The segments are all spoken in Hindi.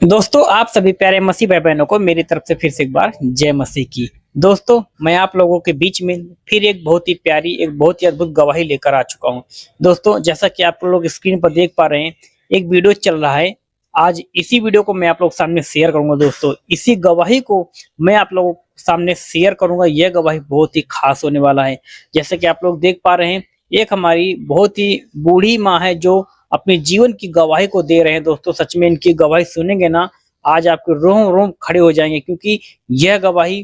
दोस्तों आप सभी प्यारे मसीह भाई बहनों को मेरी तरफ से फिर से एक बार जय मसीह की। दोस्तों मैं आप लोगों के बीच में फिर एक बहुत ही प्यारी एक बहुत ही अद्भुत गवाही लेकर आ चुका हूं। दोस्तों जैसा कि आप लोग स्क्रीन पर देख पा रहे हैं, एक वीडियो चल रहा है। आज इसी वीडियो को मैं आप लोग सामने शेयर करूंगा। दोस्तों इसी गवाही को मैं आप लोगों के सामने शेयर करूंगा। यह गवाही बहुत ही खास होने वाला है। जैसे कि आप लोग देख पा रहे हैं, एक हमारी बहुत ही बूढ़ी माँ है जो अपने जीवन की गवाही को दे रहे हैं। दोस्तों सच में इनकी गवाही सुनेंगे ना, आज आपके रोम रोम खड़े हो जाएंगे, क्योंकि यह गवाही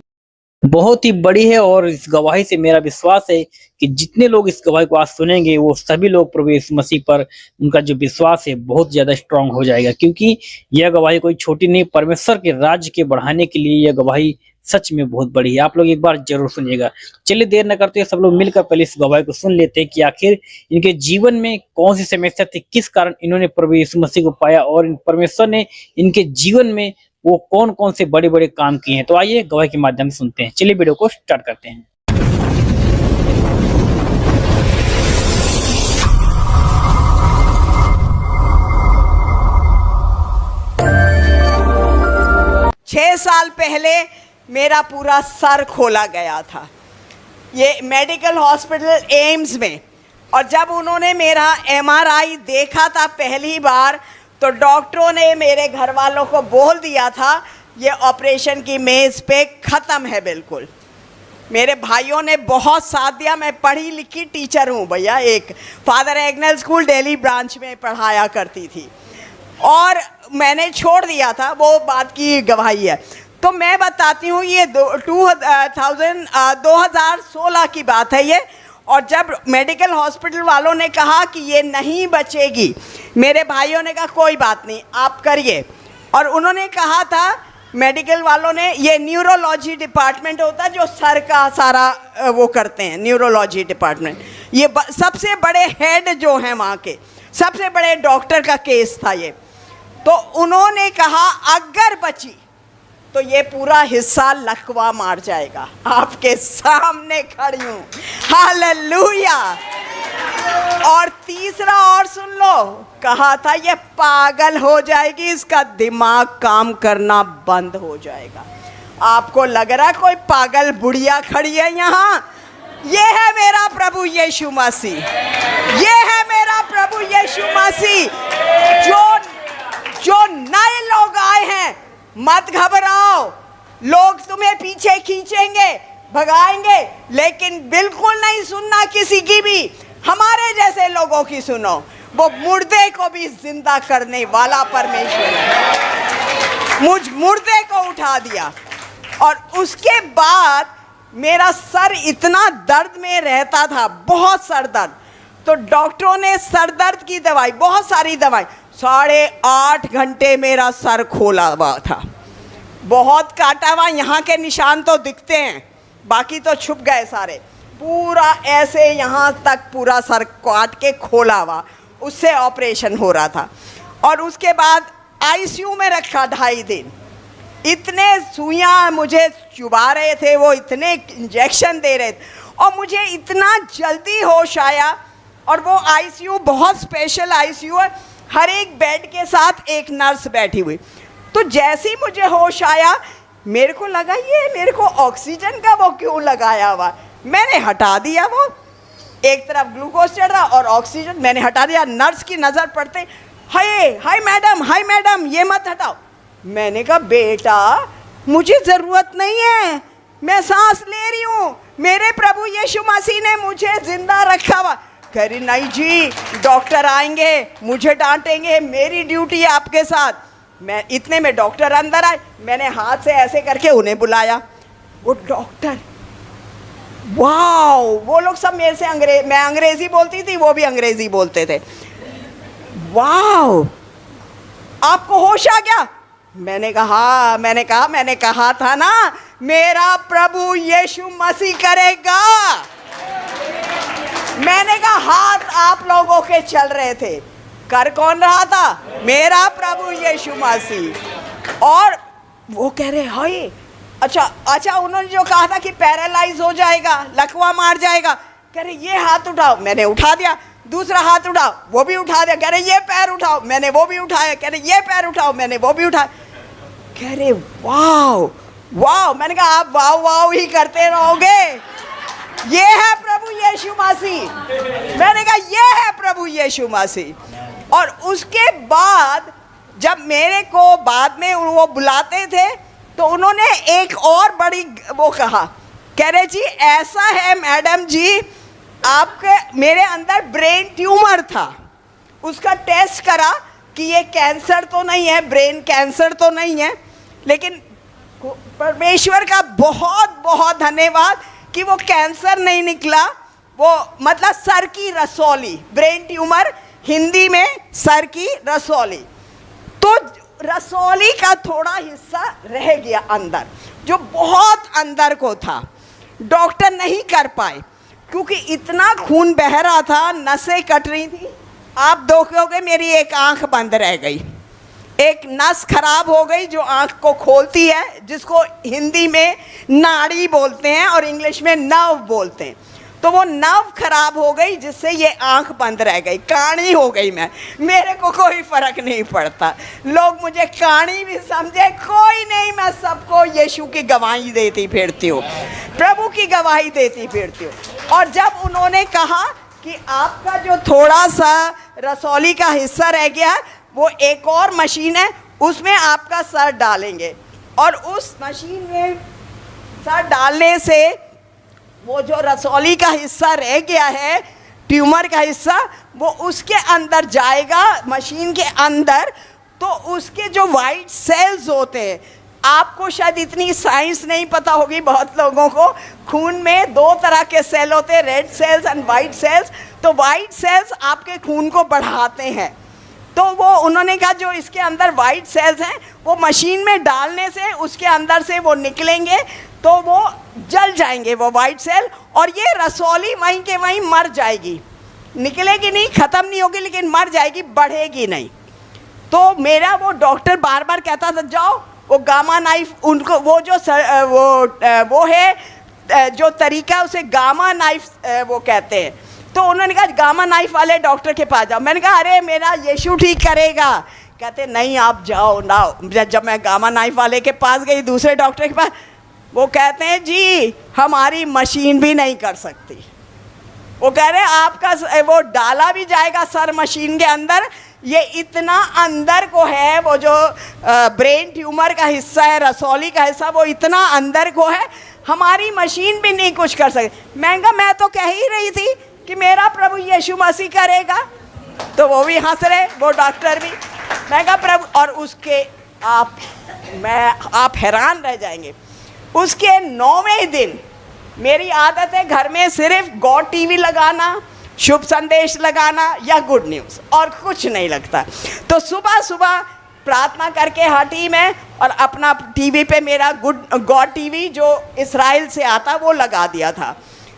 बहुत ही बड़ी है। और इस गवाही से मेरा विश्वास है कि जितने लोग इस गवाही को आज सुनेंगे वो सभी लोग प्रभु यीशु मसीह पर उनका जो विश्वास है बहुत ज्यादा स्ट्रांग हो जाएगा। क्योंकि यह गवाही कोई छोटी नहीं, परमेश्वर के राज्य के बढ़ाने के लिए यह गवाही सच में बहुत बड़ी है। आप लोग एक बार जरूर सुनिएगा। चलिए देर न करते सब लोग मिलकर पहले इस गवाही को सुन लेते हैं कि आखिर इनके जीवन में कौन सी समस्या थी, किस कारण इन्होंने प्रभु यीशु मसीह को पाया और परमेश्वर ने इनके जीवन में वो कौन कौन से बड़े बड़े काम किए हैं। तो आइए गवाही के माध्यम से सुनते हैं। चलिए वीडियो को स्टार्ट करते हैं। 6 साल पहले मेरा पूरा सर खोला गया था, ये मेडिकल हॉस्पिटल एम्स में। और जब उन्होंने मेरा एमआरआई देखा था पहली बार, तो डॉक्टरों ने मेरे घर वालों को बोल दिया था ये ऑपरेशन की मेज़ पे ख़त्म है बिल्कुल। मेरे भाइयों ने बहुत साथ दिया। मैं पढ़ी लिखी टीचर हूँ भैया, एक father Agnel school Delhi branch में पढ़ाया करती थी, और मैंने छोड़ दिया था, वो बात की गवाही है। तो मैं बताती हूँ, ये 2016 की बात है ये। और जब मेडिकल हॉस्पिटल वालों ने कहा कि ये नहीं बचेगी, मेरे भाइयों ने कहा कोई बात नहीं आप करिए। और उन्होंने कहा था मेडिकल वालों ने, ये न्यूरोलॉजी डिपार्टमेंट होता है जो सर का सारा वो करते हैं, न्यूरोलॉजी डिपार्टमेंट, ये सबसे बड़े हेड जो हैं वहाँ के, सबसे बड़े डॉक्टर का केस था ये। तो उन्होंने कहा अगर बची तो ये पूरा हिस्सा लकवा मार जाएगा। आपके सामने खड़ी हूँ, हालेलुया। और तीसरा और सुन लो, कहा था ये पागल हो जाएगी, इसका दिमाग काम करना बंद हो जाएगा। आपको लग रहा है कोई पागल बुढ़िया खड़ी है यहाँ? ये है मेरा प्रभु यीशु मसीह, ये है मेरा प्रभु यीशु मसीह। जो नए लोग आए हैं, मत घबराओ, लोग तुम्हें पीछे खींचेंगे, भगाएंगे, लेकिन बिल्कुल नहीं सुनना किसी की भी, हमारे जैसे लोगों की सुनो। वो मुर्दे को भी जिंदा करने वाला परमेश्वर है। मुझ मुर्दे को उठा दिया। और उसके बाद मेरा सर इतना दर्द में रहता था, बहुत सर दर्द। तो डॉक्टरों ने सर दर्द की दवाई, बहुत सारी दवाई, 8.5 घंटे मेरा सर खोला हुआ था, बहुत काटा हुआ। यहाँ के निशान तो दिखते हैं, बाकी तो छुप गए सारे। पूरा ऐसे यहाँ तक पूरा सर काट के खोला हुआ, उससे ऑपरेशन हो रहा था। और उसके बाद आईसीयू में रखा 2.5 दिन। इतने सुइयाँ मुझे चुबा रहे थे वो, इतने इंजेक्शन दे रहे थे, और मुझे इतना जल्दी होश आया। और वो आईसीयू बहुत स्पेशल आईसीयू है, हर एक बेड के साथ एक नर्स बैठी हुई। तो जैसे ही मुझे होश आया, मेरे को लगा ये मेरे को ऑक्सीजन का वो क्यों लगाया हुआ। मैंने हटा दिया, वो एक तरफ ग्लूकोज चढ़ रहा और ऑक्सीजन मैंने हटा दिया। नर्स की नज़र पड़ते, हाय हाय मैडम ये मत हटाओ। मैंने कहा बेटा मुझे ज़रूरत नहीं है, मैं सांस ले रही हूँ, मेरे प्रभु यीशु मसीह ने मुझे जिंदा रखा हुआ। कह रही नहीं जी, डॉक्टर आएंगे मुझे डांटेंगे, मेरी ड्यूटी है आपके साथ। मैं इतने में डॉक्टर अंदर आए, मैंने हाथ से ऐसे करके उन्हें बुलाया। वो डॉक्टर, वाह, वो लोग सब मेरे से मैं अंग्रेजी बोलती थी, वो भी अंग्रेजी बोलते थे। वाह, आपको होश आ गया? मैंने कहा था ना मेरा प्रभु यीशु मसीह करेगा। मैंने कहा हाथ आप लोगों के चल रहे थे, कर कौन रहा था? मेरा प्रभु यीशु मसीह। और वो कह रहे हाय, अच्छा उन्होंने जो कहा था कि पैरालाइज हो जाएगा, लकवा मार जाएगा, कह रहे ये हाथ उठाओ, मैंने उठा दिया। दूसरा हाथ उठाओ, वो भी उठा दिया। कह रहे ये पैर उठाओ, मैंने वो भी उठाया। कह रहे ये पैर उठाओ, मैंने वो भी उठाया। कह रहे वाओ वाओ। मैंने कहा आप वाओ वाओ ही करते रहोगे? ये है प्रभु यीशु मसीह। मैंने कहा ये है प्रभु यीशु मसीह। और उसके बाद जब मेरे को बाद में वो बुलाते थे तो उन्होंने एक और बड़ी वो कहा, कह रहे जी ऐसा है मैडम जी, आपके मेरे अंदर ब्रेन ट्यूमर था, उसका टेस्ट करा कि ये कैंसर तो नहीं है, ब्रेन कैंसर तो नहीं है, लेकिन परमेश्वर का बहुत बहुत धन्यवाद कि वो कैंसर नहीं निकला, वो मतलब सर की रसौली, ब्रेन ट्यूमर हिंदी में सर की रसौली। तो रसौली का थोड़ा हिस्सा रह गया अंदर, जो बहुत अंदर को था, डॉक्टर नहीं कर पाए क्योंकि इतना खून बह रहा था, नसें कट रही थी। आप देखोगे मेरी एक आंख बंद रह गई, एक नस खराब हो गई जो आंख को खोलती है, जिसको हिंदी में नाड़ी बोलते हैं और इंग्लिश में नर्व बोलते हैं। तो वो नर्व खराब हो गई जिससे ये आंख बंद रह गई, काणी हो गई मैं। मेरे को कोई फर्क नहीं पड़ता, लोग मुझे काणी भी समझे कोई नहीं, मैं सबको यीशु की गवाही देती फिरती हूँ, प्रभु की गवाही देती फिरती हूँ। और जब उन्होंने कहा कि आपका जो थोड़ा सा रसौली का हिस्सा रह गया, वो एक और मशीन है उसमें आपका सर डालेंगे, और उस मशीन में सर डालने से वो जो रसौली का हिस्सा रह गया है, ट्यूमर का हिस्सा, वो उसके अंदर जाएगा, मशीन के अंदर। तो उसके जो वाइट सेल्स होते हैं, आपको शायद इतनी साइंस नहीं पता होगी बहुत लोगों को, खून में दो तरह के सेल होते हैं, red cells and white cells. तो वाइट सेल्स आपके खून को बढ़ाते हैं। तो वो उन्होंने कहा जो इसके अंदर वाइट सेल्स हैं वो मशीन में डालने से उसके अंदर से वो निकलेंगे, तो वो जल जाएंगे वो वाइट सेल, और ये रसौली वहीं के वहीं मर जाएगी, निकलेगी नहीं, ख़त्म नहीं होगी, लेकिन मर जाएगी, बढ़ेगी नहीं। तो मेरा वो डॉक्टर बार बार कहता था जाओ वो गामा नाइफ, उनको वो जो वो है जो तरीका उसे गामा नाइफ वो कहते हैं। तो उन्होंने कहा गामा नाइफ वाले डॉक्टर के पास जाओ। मैंने कहा अरे मेरा यीशु ठीक करेगा। कहते नहीं आप जाओ ना। जब मैं गामा नाइफ वाले के पास गई, दूसरे डॉक्टर के पास, वो कहते हैं जी हमारी मशीन भी नहीं कर सकती। वो कह रहे हैं आपका वो डाला भी जाएगा सर मशीन के अंदर, ये इतना अंदर को है, वो जो ब्रेन ट्यूमर का हिस्सा है, रसौली का हिस्सा, वो इतना अंदर को है, हमारी मशीन भी नहीं कुछ कर सकती। मैं तो कह ही रही थी कि मेरा प्रभु यीशु मसीह करेगा। तो वो भी हंस रहे, वो डॉक्टर भी। मैं कहा प्रभु, और उसके आप हैरान रह जाएंगे, उसके 9वें दिन मेरी आदत है घर में सिर्फ गॉड टीवी लगाना, शुभ संदेश लगाना या गुड न्यूज़, और कुछ नहीं लगता। तो सुबह सुबह प्रार्थना करके हटी मैं, और अपना टीवी पे मेरा गॉड टीवी जो इस्राइल से आता वो लगा दिया था।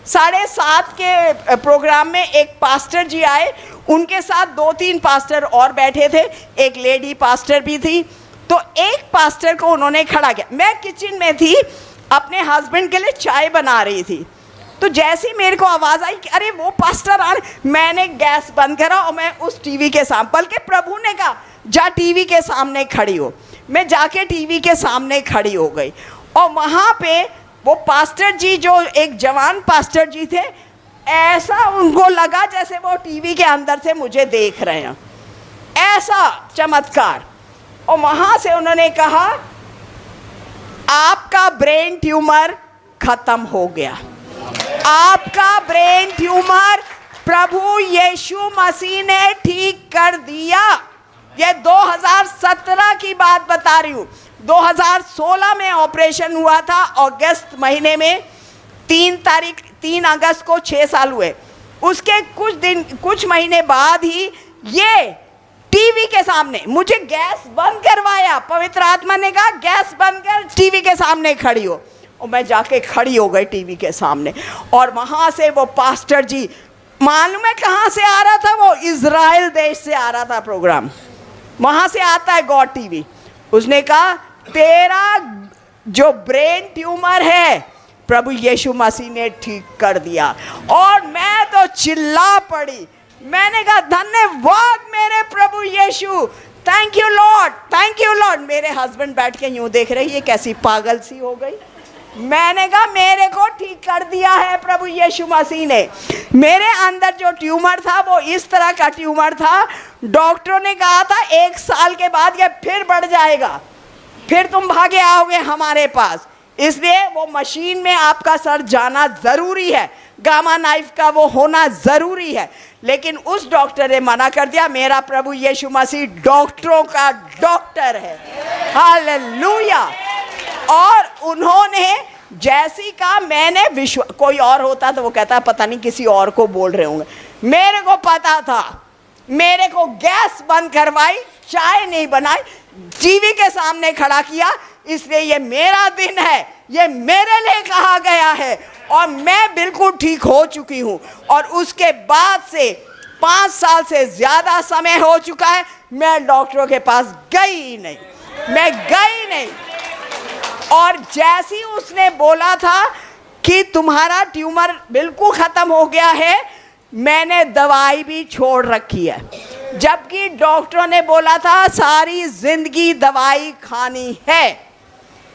7:30 के प्रोग्राम में एक पास्टर जी आए, उनके साथ 2-3 पास्टर और बैठे थे, एक लेडी पास्टर भी थी। तो एक पास्टर को उन्होंने खड़ा किया। मैं किचन में थी, अपने हस्बैंड के लिए चाय बना रही थी। तो जैसे ही मेरे को आवाज़ आई कि अरे वो पास्टर आ रहे, मैंने गैस बंद करा और मैं उस टीवी के सामने, बल्कि प्रभु ने कहा जा टीवी के सामने खड़ी हो। मैं जाके टीवी के सामने खड़ी हो गई, और वहाँ पे वो पास्टर जी जो एक जवान पास्टर जी थे, ऐसा उनको लगा जैसे वो टीवी के अंदर से मुझे देख रहे हैं, ऐसा चमत्कार। और वहाँ से उन्होंने कहा आपका ब्रेन ट्यूमर खत्म हो गया, आपका ब्रेन ट्यूमर प्रभु यीशु मसीह ने ठीक कर दिया। ये 2017 की बात बता रही हूँ। 2016 में ऑपरेशन हुआ था, अगस्त महीने में 3 अगस्त को 6 साल हुए। उसके कुछ महीने बाद ही ये टीवी के सामने मुझे गैस बंद करवाया, पवित्र आत्मा ने कहा गैस बंद कर, टीवी के सामने खड़ी हो। और मैं जाके खड़ी हो गई टीवी के सामने, और वहाँ से वो पास्टर जी, मालूम है कहाँ से आ रहा था? वो इज़राइल देश से आ रहा था प्रोग्राम, वहाँ से आता है गॉड टीवी। उसने कहा तेरा जो ब्रेन ट्यूमर है प्रभु यीशु मसीह ने ठीक कर दिया। और मैं तो चिल्ला पड़ी, मैंने कहा धन्यवाद मेरे प्रभु Yeshu, thank you Lord, thank you Lord. मेरे हस्बैंड बैठ के यूं देख रही है कैसी पागल सी हो गई। मैंने कहा मेरे को ठीक कर दिया है प्रभु यीशु मसीह ने। मेरे अंदर जो ट्यूमर था वो इस तरह का ट्यूमर था, डॉक्टरों ने कहा था 1 साल के बाद ये फिर बढ़ जाएगा, फिर तुम भागे आओगे हमारे पास। इसलिए वो मशीन में आपका सर जाना ज़रूरी है, गामा नाइफ का वो होना ज़रूरी है। लेकिन उस डॉक्टर ने मना कर दिया। मेरा प्रभु यीशु मसीह डॉक्टरों का डॉक्टर है, हालेलुया। और उन्होंने जैसी कहा, मैंने कोई और होता तो वो कहता पता नहीं किसी और को बोल रहे होंगे। मेरे को पता था, मेरे को गैस बंद करवाई, चाय नहीं बनाई, टीवी के सामने खड़ा किया। इसलिए ये मेरा दिन है, ये मेरे लिए कहा गया है और मैं बिल्कुल ठीक हो चुकी हूँ। और उसके बाद से 5 साल से ज़्यादा समय हो चुका है, मैं डॉक्टरों के पास गई नहीं, मैं गई नहीं। और जैसी उसने बोला था कि तुम्हारा ट्यूमर बिल्कुल ख़त्म हो गया है, मैंने दवाई भी छोड़ रखी है। जबकि डॉक्टरों ने बोला था सारी ज़िंदगी दवाई खानी है।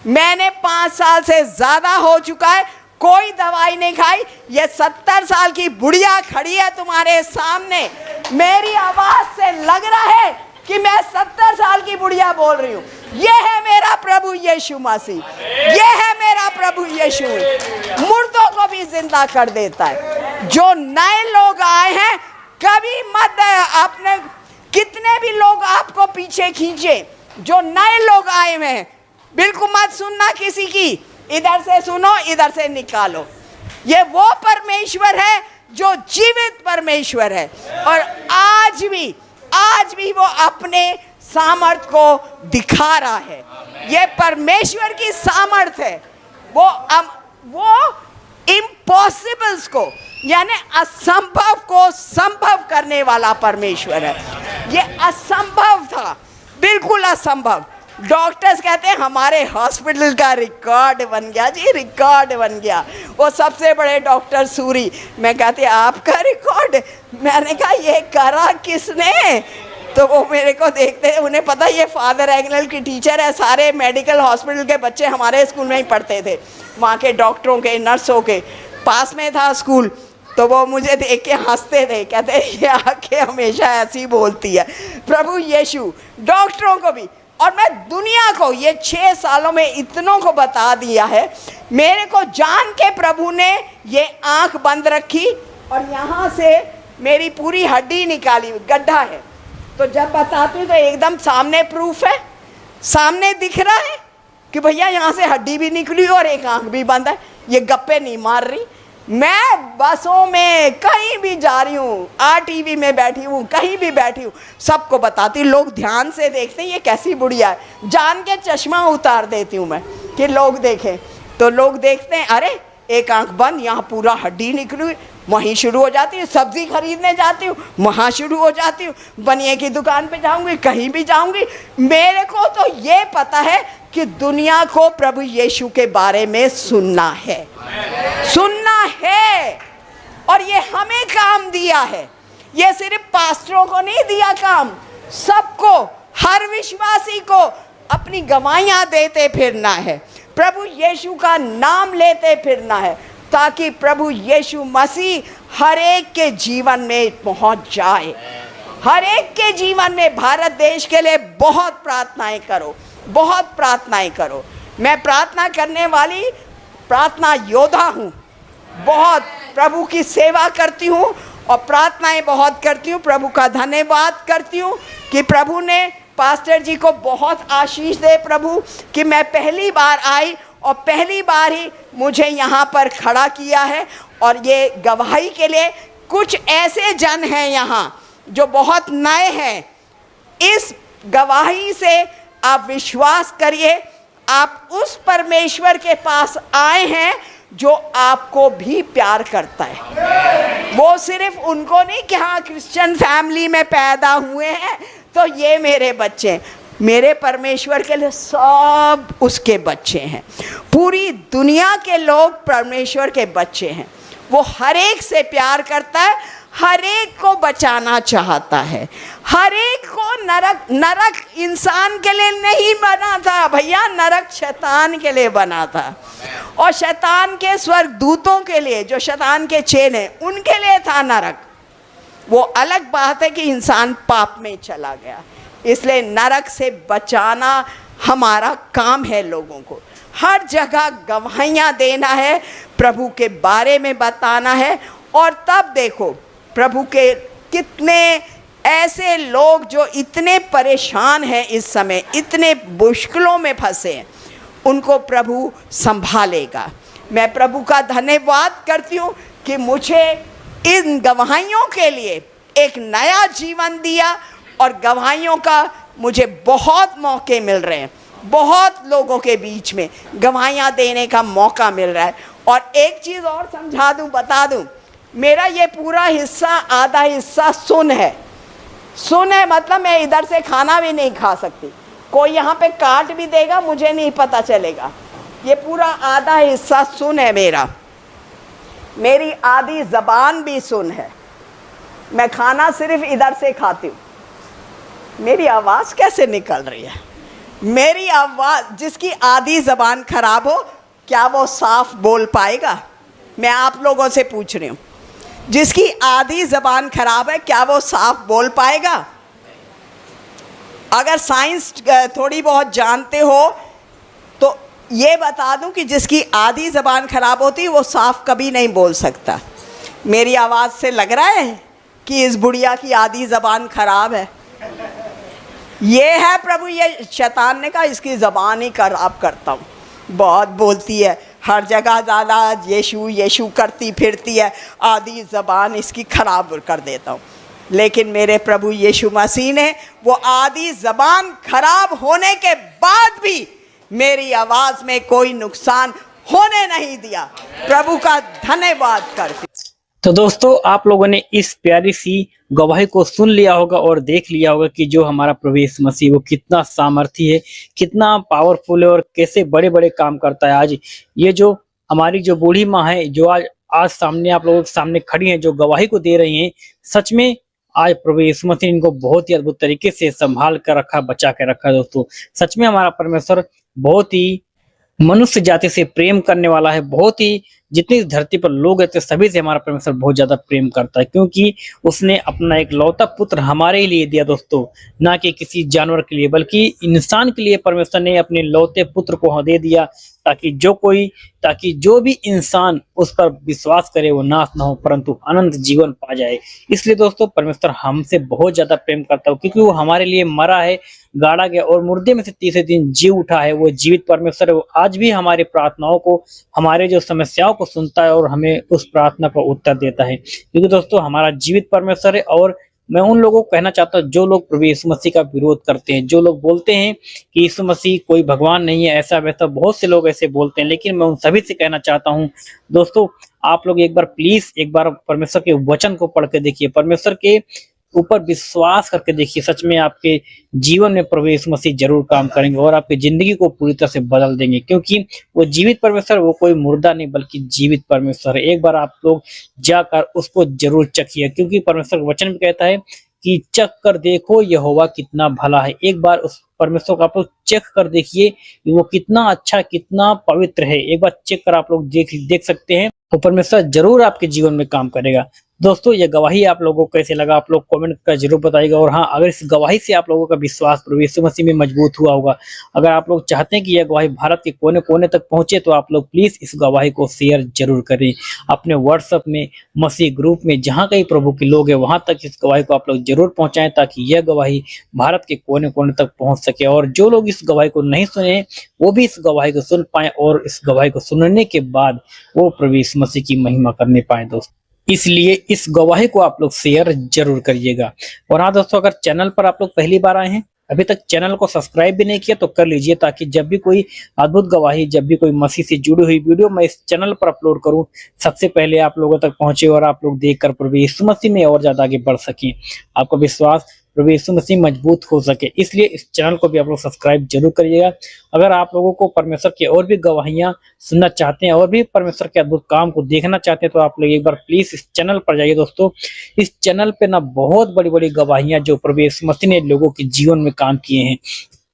मैंने 5 साल से ज़्यादा हो चुका है, कोई दवाई नहीं खाई। ये 70 साल की बुढ़िया खड़ी है तुम्हारे सामने, मेरी आवाज़ से लग रहा है कि मैं 70 साल की बुढ़िया बोल रही हूँ। ये है मेरा प्रभु यीशु मसीह, ये है मेरा प्रभु यीशु, मुर्दों को भी जिंदा कर देता है। जो नए लोग आए हैं, कभी मत अपने, कितने भी लोग आपको पीछे खींचे, जो नए लोग आए हुए हैं बिल्कुल मत सुनना किसी की, इधर से सुनो इधर से निकालो। ये वो परमेश्वर है जो जीवित परमेश्वर है और आज भी वो अपने सामर्थ को दिखा रहा है। ये परमेश्वर की सामर्थ है। वो इम्पॉसिबल्स को यानी असंभव को संभव करने वाला परमेश्वर है। ये असंभव था, बिल्कुल असंभव। डॉक्टर्स कहते हैं हमारे हॉस्पिटल का रिकॉर्ड बन गया जी, रिकॉर्ड बन गया। वो सबसे बड़े डॉक्टर सूरी, मैं कहती आपका रिकॉर्ड? मैंने कहा ये करा किसने? तो वो मेरे को देखते हैं, उन्हें पता ये फादर एंगल की टीचर है। सारे मेडिकल हॉस्पिटल के बच्चे हमारे स्कूल में ही पढ़ते थे, वहाँ के डॉक्टरों के, नर्सों के, पास में था स्कूल। तो वो मुझे देख के हंसते थे, कहते ये आके हमेशा ऐसी बोलती है। प्रभु यीशु डॉक्टरों को भी और मैं दुनिया को ये 6 सालों में इतनों को बता दिया है। मेरे को जान के प्रभु ने ये आंख बंद रखी और यहाँ से मेरी पूरी हड्डी निकाली, गड्ढा है। तो जब बताती हूँ तो एकदम सामने प्रूफ है, सामने दिख रहा है कि भैया यहाँ से हड्डी भी निकली और एक आंख भी बंद है। ये गप्पे नहीं मार रही। मैं बसों में कहीं भी जा रही हूँ, RTV में बैठी हूँ, कहीं भी बैठी हूँ, सबको बताती हूँ। लोग ध्यान से देखते हैं ये कैसी बुढ़िया है। जान के चश्मा उतार देती हूँ मैं कि लोग देखें। तो लोग देखते हैं, अरे एक आंख बंद, यहाँ पूरा हड्डी निकली, वहीं शुरू हो जाती हूँ। सब्जी खरीदने जाती हूँ, वहाँ शुरू हो जाती हूँ। बनिए की दुकान पे जाऊँगी, कहीं भी जाऊँगी। मेरे को तो ये पता है कि दुनिया को प्रभु यीशु के बारे में सुनना है, सुनना है। और ये हमें काम दिया है, ये सिर्फ पास्टरों को नहीं दिया काम, सबको, हर विश्वासी को अपनी गवाहियाँ देते फिरना है, प्रभु यीशु का नाम लेते फिरना है, ताकि प्रभु यीशु मसीह हर एक के जीवन में पहुंच जाए, हर एक के जीवन में। भारत देश के लिए बहुत प्रार्थनाएं करो, बहुत प्रार्थनाएं करो। मैं प्रार्थना करने वाली प्रार्थना योद्धा हूँ, बहुत प्रभु की सेवा करती हूँ और प्रार्थनाएं बहुत करती हूँ। प्रभु का धन्यवाद करती हूँ कि प्रभु ने पास्टर जी को बहुत आशीष दे प्रभु, कि मैं पहली बार आई और पहली बार ही मुझे यहाँ पर खड़ा किया है। और ये गवाही के लिए कुछ ऐसे जन हैं यहाँ जो बहुत नए हैं। इस गवाही से आप विश्वास करिए, आप उस परमेश्वर के पास आए हैं जो आपको भी प्यार करता है। वो सिर्फ उनको नहीं कि हाँ क्रिश्चियन फैमिली में पैदा हुए हैं तो ये मेरे बच्चे हैं। मेरे परमेश्वर के लिए सब उसके बच्चे हैं। पूरी दुनिया के लोग परमेश्वर के बच्चे हैं। वो हर एक से प्यार करता है, हर एक को बचाना चाहता है, हर एक को। नरक इंसान के लिए नहीं बना था भैया, नरक शैतान के लिए बना था, और शैतान के स्वर्गदूतों के लिए, जो शैतान के चेले हैं, उनके लिए था नरक। वो अलग बात है कि इंसान पाप में चला गया, इसलिए नरक से बचाना हमारा काम है। लोगों को हर जगह गवाहियाँ देना है, प्रभु के बारे में बताना है। और तब देखो प्रभु के कितने ऐसे लोग जो इतने परेशान हैं इस समय, इतने मुश्किलों में फंसे हैं, उनको प्रभु संभालेगा। मैं प्रभु का धन्यवाद करती हूँ कि मुझे इन गवाहियों के लिए एक नया जीवन दिया, और गवाहियों का मुझे बहुत मौके मिल रहे हैं, बहुत लोगों के बीच में गवाहियाँ देने का मौका मिल रहा है। और एक चीज़ और समझा दूँ, बता दूँ, मेरा ये पूरा हिस्सा, आधा हिस्सा सुन है। सुन है मतलब मैं इधर से खाना भी नहीं खा सकती, कोई यहाँ पे काट भी देगा मुझे नहीं पता चलेगा। ये पूरा आधा हिस्सा सुन है मेरा, मेरी आधी ज़बान भी सुन है। मैं खाना सिर्फ इधर से खाती हूँ। मेरी आवाज़ कैसे निकल रही है? मेरी आवाज़, जिसकी आधी ज़बान खराब हो, क्या वो साफ बोल पाएगा? मैं आप लोगों से पूछ रही हूँ, जिसकी आधी ज़बान खराब है, क्या वो साफ बोल पाएगा? अगर साइंस थोड़ी बहुत जानते हो तो ये बता दूं कि जिसकी आधी ज़बान खराब होती है वो साफ कभी नहीं बोल सकता। मेरी आवाज़ से लग रहा है कि इस बुढ़िया की आधी ज़बान खराब है। ये है प्रभु, ये शैतान ने कहा इसकी ज़बान ही खराब करता हूँ, बहुत बोलती है, हर जगह ज़्यादा यीशु यीशु करती फिरती है, आधी ज़बान इसकी खराब कर देता हूँ। लेकिन मेरे प्रभु यीशु मसीह ने वो आधी ज़बान खराब होने के बाद भी मेरी आवाज़ में कोई नुकसान होने नहीं दिया। प्रभु का धन्यवाद करती। तो दोस्तों, आप लोगों ने इस प्यारी सी गवाही को सुन लिया होगा और देख लिया होगा कि जो हमारा प्रभु यीशु मसीह वो कितना सामर्थी है, कितना पावरफुल है और कैसे बड़े बड़े काम करता है। आज ये जो हमारी जो बूढ़ी माँ है, जो आज सामने आप लोगों के सामने खड़ी हैं, जो गवाही को दे रही हैं, सच में आज प्रभु यीशु मसीह ने इनको बहुत ही अद्भुत तरीके से संभाल कर रखा, बचा के रखा। दोस्तों, सच में हमारा परमेश्वर बहुत ही मनुष्य जाति से प्रेम करने वाला है। बहुत ही जितनी इस धरती पर लोग रहते सभी से हमारा परमेश्वर बहुत ज्यादा प्रेम करता है, क्योंकि उसने अपना एक लौता पुत्र हमारे लिए दिया दोस्तों, ना कि किसी जानवर के लिए, बल्कि इंसान के लिए परमेश्वर ने अपने लौते पुत्र को दे दिया, ताकि जो भी इंसान उस पर विश्वास करे वो नाश ना हो परंतु अनंत जीवन पा जाए। इसलिए दोस्तों, परमेश्वर हमसे बहुत ज्यादा प्रेम करता है, क्योंकि वो हमारे लिए मरा है, गाड़ा गया और मुर्दे में से तीसरे दिन जी उठा है। वो जीवित परमेश्वर है। वो आज भी हमारी प्रार्थनाओं को, हमारे जो समस्याओं को सुनता है और हमें उस प्रार्थना का उत्तर देता है, क्योंकि दोस्तों हमारा जीवित परमेश्वर है। और मैं उन लोगों को कहना चाहता हूँ जो लोग प्रभु यीशु मसीह का विरोध करते हैं, जो लोग बोलते हैं कि यीशु मसीह कोई भगवान नहीं है, ऐसा वैसा, बहुत से लोग ऐसे बोलते हैं, लेकिन मैं उन सभी से कहना चाहता हूँ दोस्तों, आप लोग एक बार प्लीज परमेश्वर के वचन को पढ़ के देखिए, परमेश्वर के ऊपर विश्वास करके देखिए। सच में आपके जीवन में प्रभु यीशु मसीह जरूर काम करेंगे और आपकी जिंदगी को पूरी तरह से बदल देंगे, क्योंकि वो जीवित परमेश्वर, वो कोई मुर्दा नहीं बल्कि जीवित परमेश्वर है। एक बार आप लोग जाकर उसको जरूर चखिए, क्योंकि परमेश्वर वचन भी कहता है कि चख कर देखो यहोवा कितना भला है। एक बार उस परमेश्वर को आप लोग चेक कर देखिए कि वो कितना अच्छा, कितना पवित्र है। एक बार चेक कर आप लोग देख सकते हैं, तो परमेश्वर जरूर आपके जीवन में काम करेगा। दोस्तों, ये गवाही आप लोगों को कैसे लगा, आप लोग कमेंट कर जरूर बताइएगा। और हाँ, अगर इस गवाही से आप लोगों का विश्वास प्रभु यीशु मसीह में मजबूत हुआ होगा, अगर आप लोग चाहते हैं कि यह गवाही भारत के कोने कोने तक पहुंचे, तो आप लोग प्लीज इस गवाही को शेयर जरूर करें अपने व्हाट्सएप में, मसीह ग्रुप में, जहाँ कहीं प्रभु के लोग हैं वहां तक इस गवाही को आप लोग जरूर पहुंचाएं, ताकि यह गवाही भारत के कोने कोने तक पहुंच सके। और जो लोग इस गवाही को नहीं सुने वो भी इस गवाही को सुन पाए और इस गवाही को सुनने के बाद वो प्रभु यीशु मसीह की महिमा करने पाए दोस्तों। इसलिए इस गवाही को आप लोग शेयर जरूर करिएगा। और हाँ दोस्तों, अगर चैनल पर आप लोग पहली बार आए हैं, अभी तक चैनल को सब्सक्राइब भी नहीं किया तो कर लीजिए, ताकि जब भी कोई अद्भुत गवाही, जब भी कोई मसीह से जुड़ी हुई वीडियो मैं इस चैनल पर अपलोड करूं, सबसे पहले आप लोगों तक पहुंचे और आप लोग देखकर प्रभु यीशु मसीह में और ज्यादा आगे बढ़ सकें। आपका विश्वास प्रभु यीशु मसीह मजबूत हो सके। इसलिए इस चैनल को भी आप लोग सब्सक्राइब जरूर करिएगा। अगर आप लोगों को परमेश्वर की और भी गवाहियां सुनना चाहते हैं और भी परमेश्वर के अद्भुत काम को देखना चाहते हैं तो आप लोग एक बार प्लीज इस चैनल पर जाइए। दोस्तों इस चैनल पे ना बहुत बड़ी बड़ी गवाहियां जो प्रभु यीशु मसीह ने लोगों के जीवन में काम किए हैं,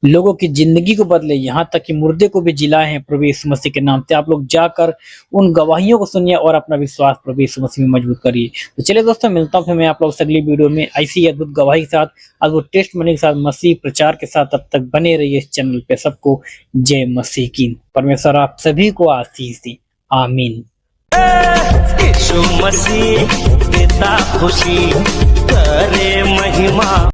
लोगों की जिंदगी को बदले, यहाँ तक कि मुर्दे को भी जिलाए हैं प्रभु यीशु मसीह के नाम से। आप लोग जाकर उन गवाहियों को सुनिए और अपना विश्वास प्रभु यीशु मसीह में मजबूत करिए। तो चलिए दोस्तों, मिलता हूँ फिर मैं आप लोग से अगली वीडियो में ऐसी ही अद्भुत गवाही के साथ, अद्भुत टेस्टमनी के साथ, मसीह प्रचार के साथ। तब तक बने रहिए इस चैनल पे। सबको जय मसीह की। परमेश्वर आप सभी को आशीष दे। आमीन। यीशु मसीह देता खुशी, करे महिमा।